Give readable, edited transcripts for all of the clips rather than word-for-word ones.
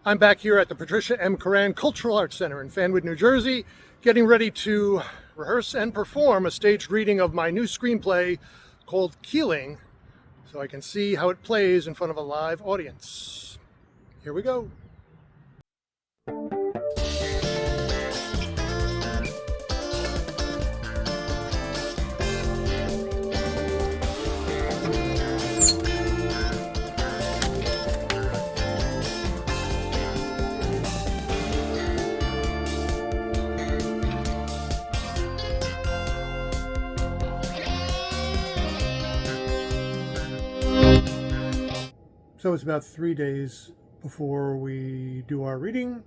I'm back here at the Patricia M. Coran Cultural Arts Center in Fanwood, New Jersey, getting ready to rehearse and perform a staged reading of my new screenplay called Keeling, so I can see how it plays in front of a live audience. Here we go. So it's about 3 days before we do our reading.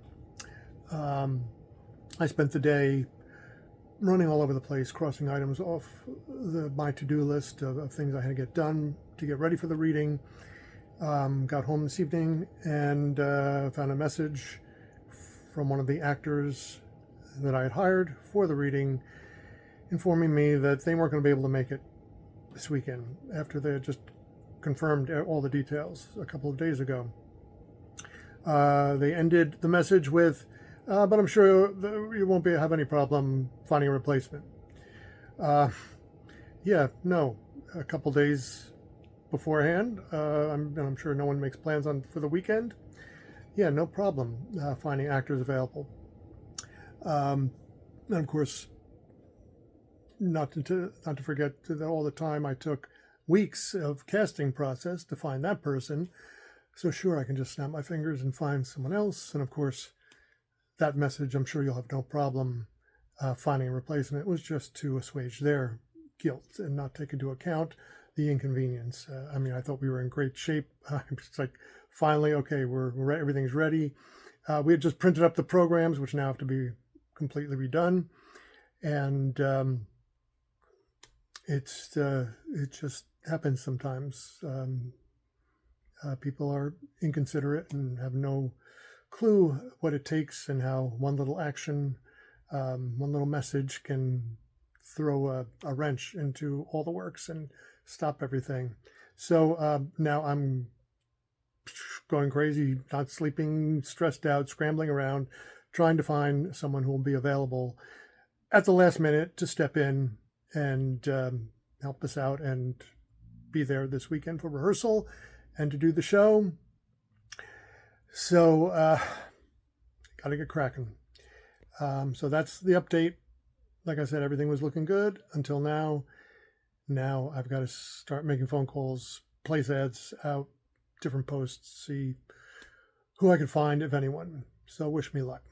I spent the day running all over the place, crossing items off my to-do list of things I had to get done to get ready for the reading. Got home this evening and found a message from one of the actors that I had hired for the reading, informing me that they weren't going to be able to make it this weekend after they had just confirmed all the details a couple of days ago. They ended the message with, but I'm sure you won't have any problem finding a replacement. Yeah, no, a couple days beforehand. I'm sure no one makes plans for the weekend. Yeah, no problem finding actors available. And of course, not to forget all the time I took, weeks of casting process to find that person. So sure, I can just snap my fingers and find someone else. And of course, that message, I'm sure you'll have no problem finding a replacement. It was just to assuage their guilt and not take into account the inconvenience. I thought we were in great shape. It's like, finally, okay, everything's ready. We had just printed up the programs, which now have to be completely redone. And it just happens sometimes. People are inconsiderate and have no clue what it takes and how one little action, one little message can throw a wrench into all the works and stop everything. So now I'm going crazy, not sleeping, stressed out, scrambling around, trying to find someone who will be available at the last minute to step in and help us out and be there this weekend for rehearsal and to do the show. So got to get cracking. So that's the update. Like I said, everything was looking good until now. Now I've got to start making phone calls, place ads out, different posts, see who I can find, if anyone. So wish me luck.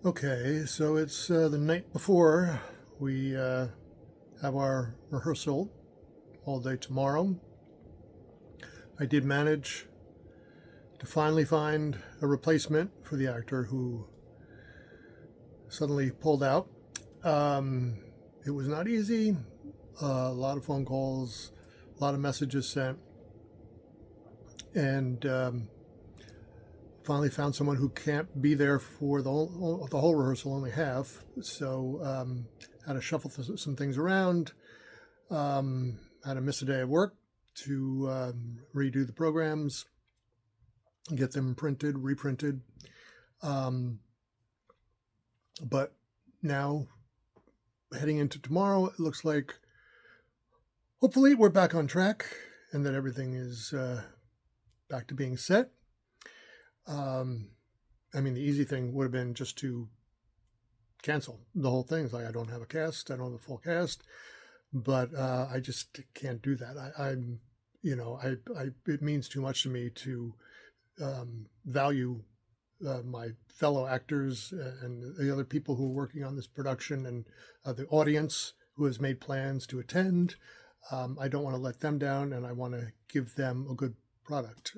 Okay, so it's the night before we have our rehearsal all day tomorrow. I did manage to finally find a replacement for the actor who suddenly pulled out. It was not easy. A lot of phone calls, a lot of messages sent, and finally found someone who can't be there for the whole rehearsal, only half. So had to shuffle some things around. Had to miss a day of work to redo the programs, get them printed, reprinted. But now, heading into tomorrow, it looks like hopefully we're back on track and that everything is back to being set. The easy thing would have been just to cancel the whole thing. It's like, I don't have a cast, I don't have a full cast, but I just can't do that. It means too much to me to value my fellow actors and the other people who are working on this production and the audience who has made plans to attend. I don't want to let them down, and I want to give them a good product.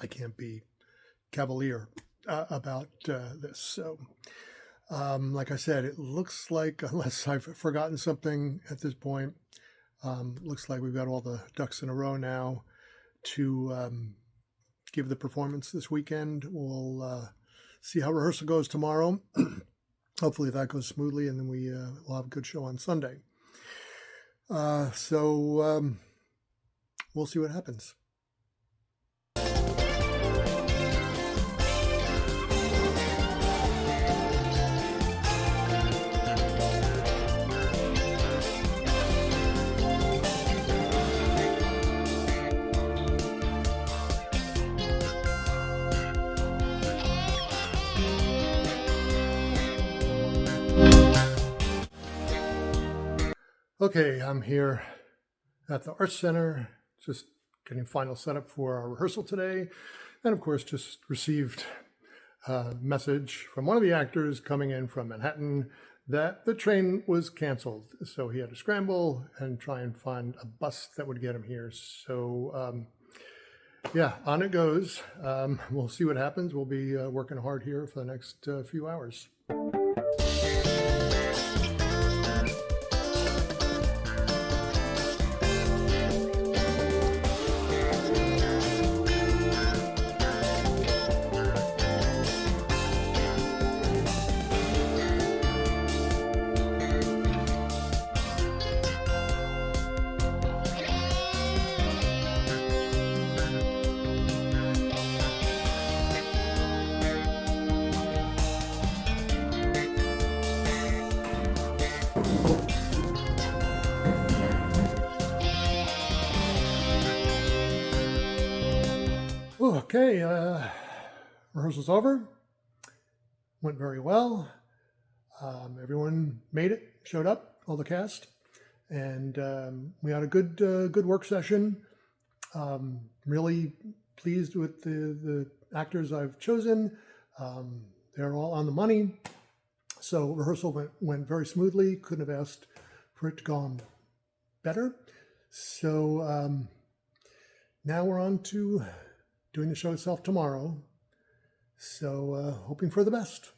I can't be cavalier about this. So Like I said, it looks like, unless I've forgotten something at this point, looks like we've got all the ducks in a row now to give the performance this weekend. We'll see how rehearsal goes tomorrow. Hopefully that goes smoothly, and then we'll have a good show on Sunday. So we'll see what happens. Okay, I'm here at the Arts Center, just getting final setup for our rehearsal today. And of course, just received a message from one of the actors coming in from Manhattan that the train was canceled. So he had to scramble and try and find a bus that would get him here. So yeah, on it goes. We'll see what happens. We'll be working hard here for the next few hours. Okay, rehearsal's over. Went very well. Everyone made it, showed up, all the cast, and we had a good work session. Really pleased with the actors I've chosen. They're all on the money. So rehearsal went very smoothly. Couldn't have asked for it to go on better. So now we're on to doing the show itself tomorrow. So hoping for the best.